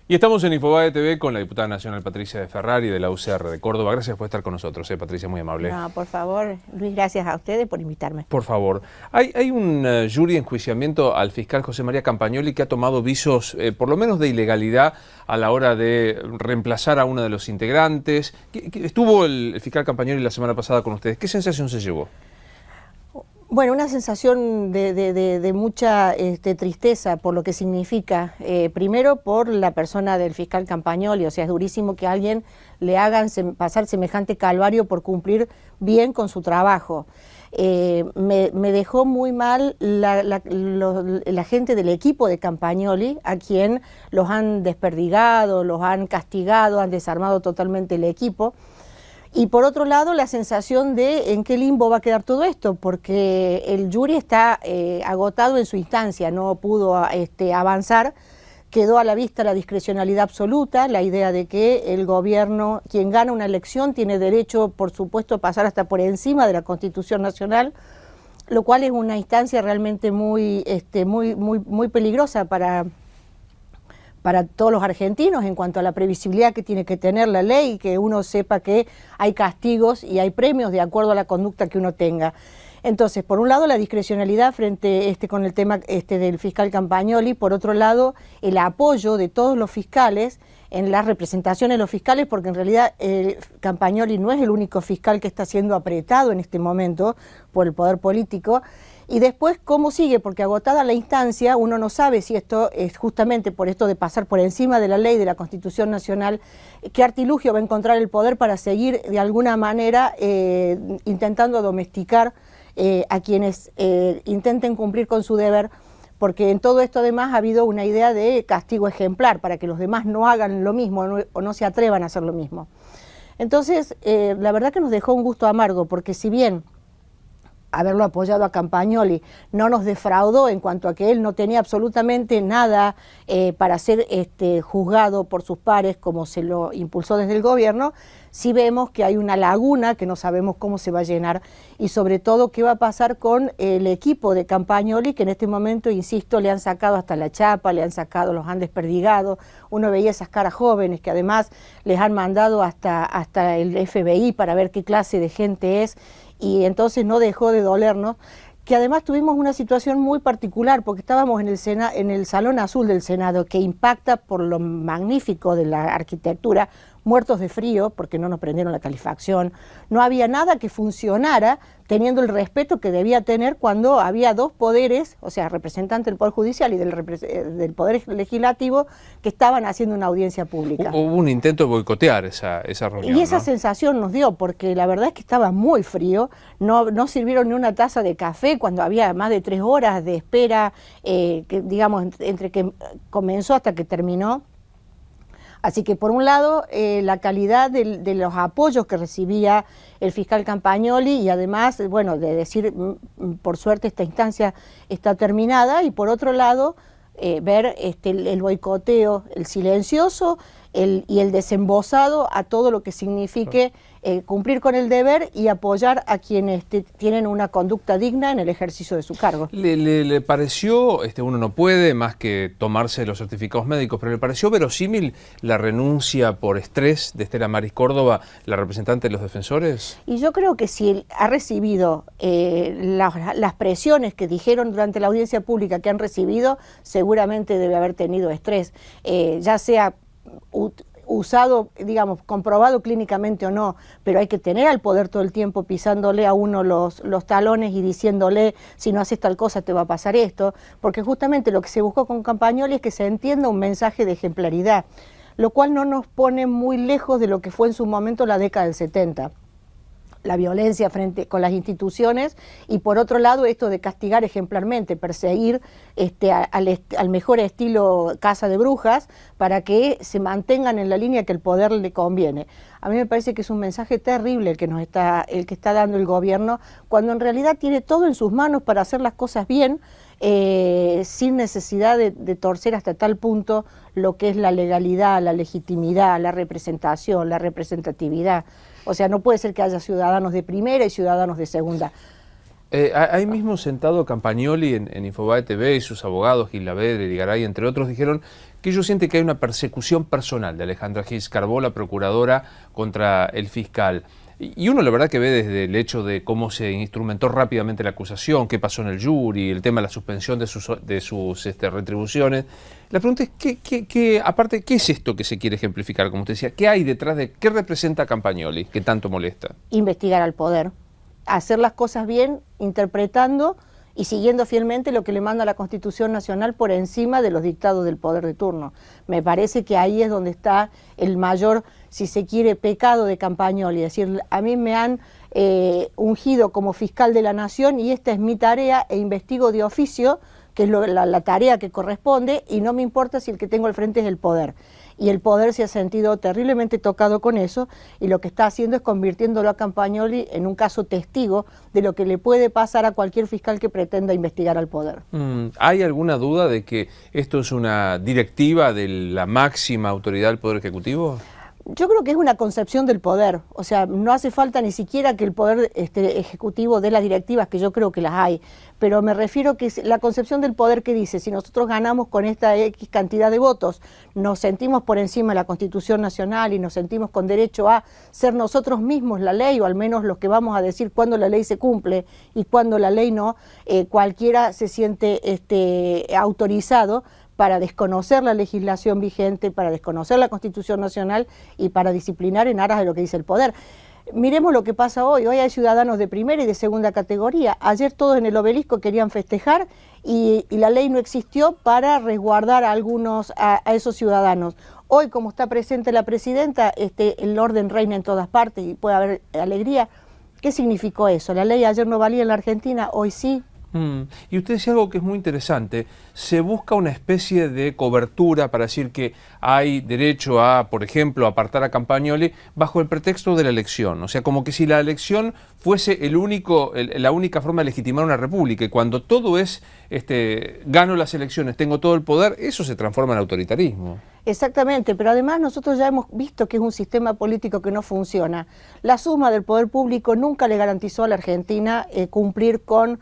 Y estamos en Infobae TV con la diputada nacional Patricia de Ferrari de la UCR de Córdoba. Gracias por estar con nosotros, Patricia, muy amable. No, por favor, Luis, gracias a ustedes por invitarme. Por favor. Hay un jury de enjuiciamiento al fiscal José María Campagnoli que ha tomado visos, por lo menos de ilegalidad, a la hora de reemplazar a uno de los integrantes. Estuvo el fiscal Campagnoli la semana pasada con ustedes. ¿Qué sensación se llevó? Bueno, una sensación de mucha tristeza por lo que significa, primero por la persona del fiscal Campagnoli, o sea, es durísimo que a alguien le hagan pasar semejante calvario por cumplir bien con su trabajo. Me dejó muy mal la gente del equipo de Campagnoli, a quien los han desperdigado, los han castigado, han desarmado totalmente el equipo. Y por otro lado, la sensación de en qué limbo va a quedar todo esto, porque el jury está agotado en su instancia, no pudo avanzar, quedó a la vista la discrecionalidad absoluta, la idea de que el gobierno, quien gana una elección, tiene derecho, por supuesto, a pasar hasta por encima de la Constitución Nacional, lo cual es una instancia realmente muy peligrosa para todos los argentinos en cuanto a la previsibilidad que tiene que tener la ley, que uno sepa que hay castigos y hay premios de acuerdo a la conducta que uno tenga. Entonces, por un lado, la discrecionalidad frente con el tema del fiscal Campagnoli, por otro lado, el apoyo de todos los fiscales en las representaciones de los fiscales, porque en realidad Campagnoli no es el único fiscal que está siendo apretado en este momento por el poder político. Y después, ¿cómo sigue? Porque agotada la instancia, uno no sabe si esto es justamente por esto de pasar por encima de la ley, de la Constitución Nacional, qué artilugio va a encontrar el poder para seguir de alguna manera intentando domesticar a quienes intenten cumplir con su deber, porque en todo esto además ha habido una idea de castigo ejemplar, para que los demás no hagan lo mismo o no se atrevan a hacer lo mismo. Entonces, la verdad que nos dejó un gusto amargo, porque si bien haberlo apoyado a Campagnoli no nos defraudó en cuanto a que él no tenía absolutamente nada para ser juzgado por sus pares como se lo impulsó desde el gobierno, sí vemos que hay una laguna que no sabemos cómo se va a llenar y sobre todo qué va a pasar con el equipo de Campagnoli, que en este momento, insisto, le han sacado hasta la chapa, le han sacado, los han desperdigado. Uno veía esas caras jóvenes que además les han mandado hasta el FBI para ver qué clase de gente es, y entonces no dejó de dolernos, que además tuvimos una situación muy particular, porque estábamos en el Salón Azul del Senado, que impacta por lo magnífico de la arquitectura, muertos de frío, porque no nos prendieron la calefacción, no había nada que funcionara teniendo el respeto que debía tener cuando había dos poderes, o sea, representante del Poder Judicial y del Poder Legislativo, que estaban haciendo una audiencia pública. Hubo un intento de boicotear esa reunión, y esa ¿no? sensación nos dio, porque la verdad es que estaba muy frío, no sirvieron ni una taza de café cuando había más de 3 horas de espera, digamos, entre que comenzó hasta que terminó. Así que por un lado, la calidad de los apoyos que recibía el fiscal Campagnoli y además, bueno, de decir, por suerte esta instancia está terminada, y por otro lado, ver el boicoteo, el silencioso y el desembosado a todo lo que signifique cumplir con el deber y apoyar a quienes tienen una conducta digna en el ejercicio de su cargo. ¿Le pareció, uno no puede más que tomarse los certificados médicos, pero le pareció verosímil la renuncia por estrés de Estela Maris Córdoba, la representante de los defensores? Y yo creo que si él ha recibido las presiones que dijeron durante la audiencia pública que han recibido, seguramente debe haber tenido estrés, ya sea usado, digamos, comprobado clínicamente o no, pero hay que tener al poder todo el tiempo pisándole a uno los talones y diciéndole, si no haces tal cosa te va a pasar esto, porque justamente lo que se buscó con Campagnoli es que se entienda un mensaje de ejemplaridad, lo cual no nos pone muy lejos de lo que fue en su momento la década del 70. La violencia con las instituciones, y por otro lado esto de castigar ejemplarmente, perseguir al mejor estilo Casa de Brujas para que se mantengan en la línea que el poder le conviene. A mí me parece que es un mensaje terrible el que está dando el gobierno, cuando en realidad tiene todo en sus manos para hacer las cosas bien, sin necesidad de torcer hasta tal punto lo que es la legalidad, la legitimidad, la representación, la representatividad. O sea, no puede ser que haya ciudadanos de primera y ciudadanos de segunda. Ahí mismo sentado Campagnoli en Infobae TV y sus abogados, Gil Lavedre, Ligaray, entre otros, dijeron que ellos sienten que hay una persecución personal de Alejandra Gis Carbó, la procuradora, contra el fiscal. Y uno la verdad que ve desde el hecho de cómo se instrumentó rápidamente la acusación, qué pasó en el jury, el tema de la suspensión de sus retribuciones. La pregunta es, aparte, ¿qué es esto que se quiere ejemplificar? Como usted decía, ¿qué hay detrás de qué representa Campagnoli que tanto molesta? Investigar al poder, hacer las cosas bien, interpretando y siguiendo fielmente lo que le manda la Constitución Nacional por encima de los dictados del poder de turno. Me parece que ahí es donde está el mayor, si se quiere, pecado de Campagnoli. Es decir, a mí me han ungido como fiscal de la Nación y esta es mi tarea e investigo de oficio, que es la tarea que corresponde, y no me importa si el que tengo al frente es el poder. Y el poder se ha sentido terriblemente tocado con eso, y lo que está haciendo es convirtiéndolo a Campagnoli en un caso testigo de lo que le puede pasar a cualquier fiscal que pretenda investigar al poder. ¿Hay alguna duda de que esto es una directiva de la máxima autoridad del Poder Ejecutivo? Yo creo que es una concepción del poder, o sea, no hace falta ni siquiera que el poder ejecutivo dé las directivas, que yo creo que las hay, pero me refiero que es la concepción del poder que dice, si nosotros ganamos con esta X cantidad de votos, nos sentimos por encima de la Constitución Nacional y nos sentimos con derecho a ser nosotros mismos la ley, o al menos los que vamos a decir cuándo la ley se cumple y cuándo la ley no, cualquiera se siente autorizado para desconocer la legislación vigente, para desconocer la Constitución Nacional y para disciplinar en aras de lo que dice el poder. Miremos lo que pasa hoy. Hoy hay ciudadanos de primera y de segunda categoría. Ayer todos en el Obelisco querían festejar y la ley no existió para resguardar a esos ciudadanos. Hoy, como está presente la presidenta, el orden reina en todas partes y puede haber alegría. ¿Qué significó eso? La ley ayer no valía en la Argentina, hoy sí. Y usted decía algo que es muy interesante, se busca una especie de cobertura para decir que hay derecho a, por ejemplo, apartar a Campagnoli bajo el pretexto de la elección, o sea, como que si la elección fuese la única forma de legitimar una república, y cuando todo es, gano las elecciones, tengo todo el poder, eso se transforma en autoritarismo. Exactamente, pero además nosotros ya hemos visto que es un sistema político que no funciona. La suma del poder público nunca le garantizó a la Argentina cumplir con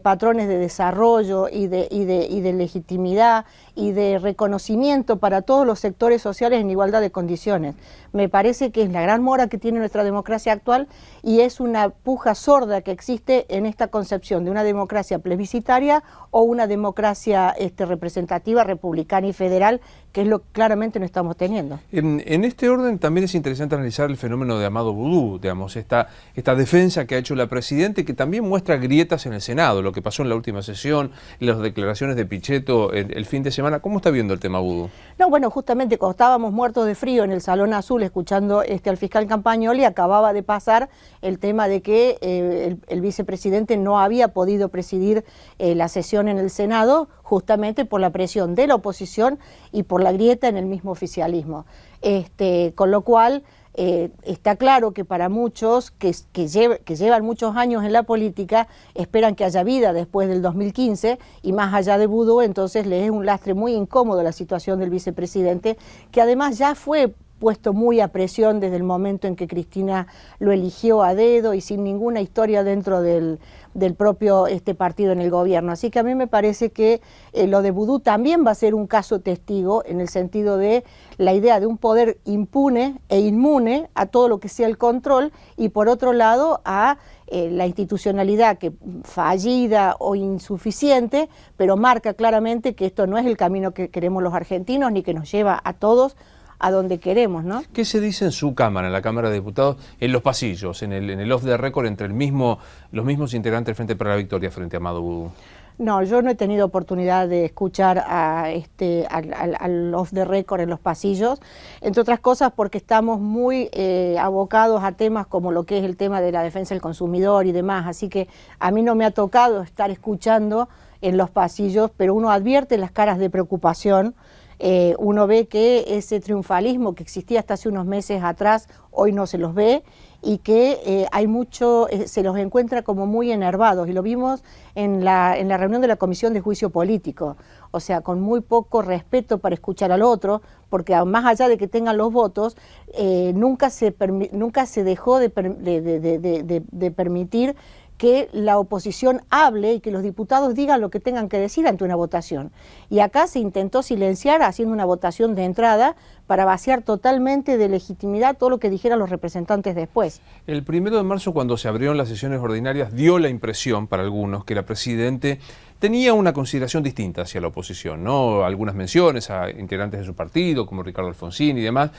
patrones de desarrollo y de legitimidad y de reconocimiento para todos los sectores sociales en igualdad de condiciones. Me parece que es la gran mora que tiene nuestra democracia actual y es una puja sorda que existe en esta concepción de una democracia plebiscitaria o una democracia representativa, republicana y federal, que es lo que claramente no estamos teniendo. En este orden también es interesante analizar el fenómeno de Amado Boudou, digamos, esta defensa que ha hecho la presidenta y que también muestra grietas en el Senado, lo que pasó en la última sesión, las declaraciones de Pichetto el fin de semana. ¿Cómo está viendo el tema Boudou? No, bueno, justamente cuando estábamos muertos de frío en el Salón Azul escuchando al fiscal Campagnoli, acababa de pasar el tema de que el vicepresidente no había podido presidir la sesión en el Senado justamente por la presión de la oposición y por la grieta en el mismo oficialismo. Con lo cual está claro que para muchos que llevan muchos años en la política esperan que haya vida después del 2015 y más allá de Boudou, entonces les es un lastre muy incómodo la situación del vicepresidente, que además ya fue puesto muy a presión desde el momento en que Cristina lo eligió a dedo y sin ninguna historia dentro del propio partido en el gobierno. Así que a mí me parece que lo de Boudou también va a ser un caso testigo en el sentido de la idea de un poder impune e inmune a todo lo que sea el control y por otro lado a la institucionalidad que fallida o insuficiente, pero marca claramente que esto no es el camino que queremos los argentinos ni que nos lleva a todos a donde queremos, ¿no? ¿Qué se dice en su Cámara, en la Cámara de Diputados, en los pasillos, en el off the record entre los mismos integrantes del Frente para la Victoria frente a Amado Boudou? No, yo no he tenido oportunidad de escuchar al off the record en los pasillos, entre otras cosas porque estamos muy abocados a temas como lo que es el tema de la defensa del consumidor y demás, así que a mí no me ha tocado estar escuchando en los pasillos, pero uno advierte las caras de preocupación. Uno ve que ese triunfalismo que existía hasta hace unos meses atrás, hoy no se los ve y que hay mucho, se los encuentra como muy enervados y lo vimos en la reunión de la Comisión de Juicio Político, o sea, con muy poco respeto para escuchar al otro, porque más allá de que tengan los votos, nunca se dejó de permitir que la oposición hable y que los diputados digan lo que tengan que decir ante una votación. Y acá se intentó silenciar haciendo una votación de entrada para vaciar totalmente de legitimidad todo lo que dijeran los representantes después. El 1 de marzo, cuando se abrieron las sesiones ordinarias, dio la impresión para algunos que la Presidente tenía una consideración distinta hacia la oposición, ¿no? Algunas menciones a integrantes de su partido, como Ricardo Alfonsín y demás,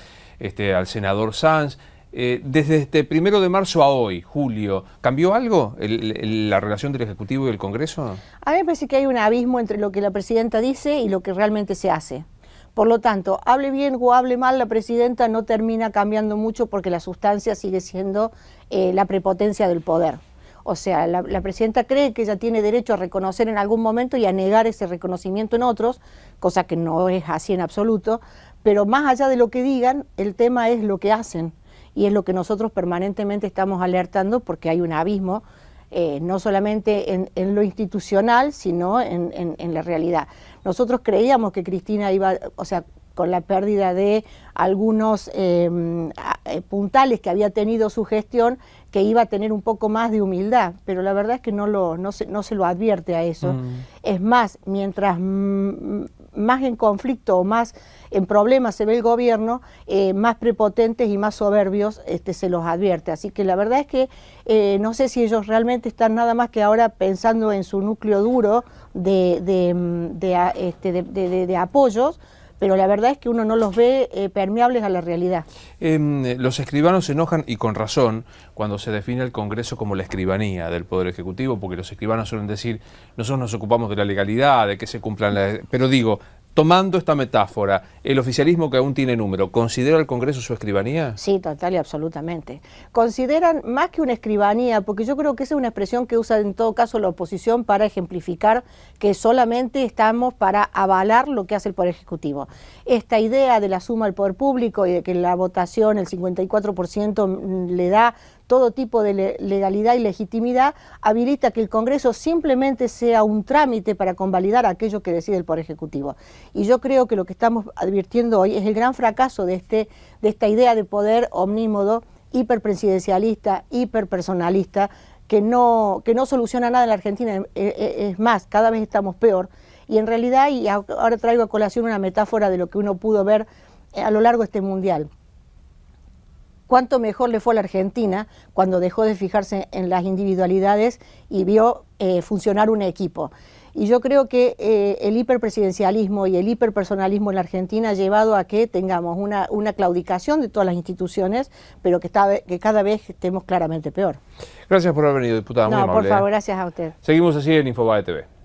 al senador Sanz. Desde este 1 de marzo a hoy, julio, ¿cambió algo la relación del Ejecutivo y el Congreso? A mí me parece que hay un abismo entre lo que la Presidenta dice y lo que realmente se hace. Por lo tanto, hable bien o hable mal, la Presidenta no termina cambiando mucho porque la sustancia sigue siendo la prepotencia del poder. O sea, la Presidenta cree que ella tiene derecho a reconocer en algún momento y a negar ese reconocimiento en otros, cosa que no es así en absoluto, pero más allá de lo que digan, el tema es lo que hacen. Y es lo que nosotros permanentemente estamos alertando porque hay un abismo, no solamente en lo institucional, sino en la realidad. Nosotros creíamos que Cristina iba, o sea, con la pérdida de algunos puntales que había tenido su gestión, que iba a tener un poco más de humildad, pero la verdad es que no se lo advierte a eso. Es más, mientras más en conflicto o más en problemas se ve el gobierno, más prepotentes y más soberbios se los advierte. Así que la verdad es que no sé si ellos realmente están nada más que ahora pensando en su núcleo duro de apoyos, pero la verdad es que uno no los ve permeables a la realidad. Los escribanos se enojan, y con razón, cuando se define el Congreso como la escribanía del Poder Ejecutivo, porque los escribanos suelen decir, nosotros nos ocupamos de la legalidad, de que se cumplan las... Pero digo, tomando esta metáfora, el oficialismo que aún tiene número, ¿considera el Congreso su escribanía? Sí, total y absolutamente. Consideran más que una escribanía, porque yo creo que esa es una expresión que usa en todo caso la oposición para ejemplificar que solamente estamos para avalar lo que hace el Poder Ejecutivo. Esta idea de la suma del poder público y de que la votación, el 54%, le da todo tipo de legalidad y legitimidad, habilita que el Congreso simplemente sea un trámite para convalidar aquello que decide el Poder Ejecutivo. Y yo creo que lo que estamos advirtiendo hoy es el gran fracaso de esta idea de poder omnímodo, hiperpresidencialista, hiperpersonalista, que no soluciona nada en la Argentina. Es más, cada vez estamos peor. Y en realidad, y ahora traigo a colación una metáfora de lo que uno pudo ver a lo largo de este Mundial. Cuánto mejor le fue a la Argentina cuando dejó de fijarse en las individualidades y vio funcionar un equipo. Y yo creo que el hiperpresidencialismo y el hiperpersonalismo en la Argentina ha llevado a que tengamos una claudicación de todas las instituciones, pero que cada vez estemos claramente peor. Gracias por haber venido, diputada. Muy amable. Por favor, gracias a usted. Seguimos así en Infobae TV.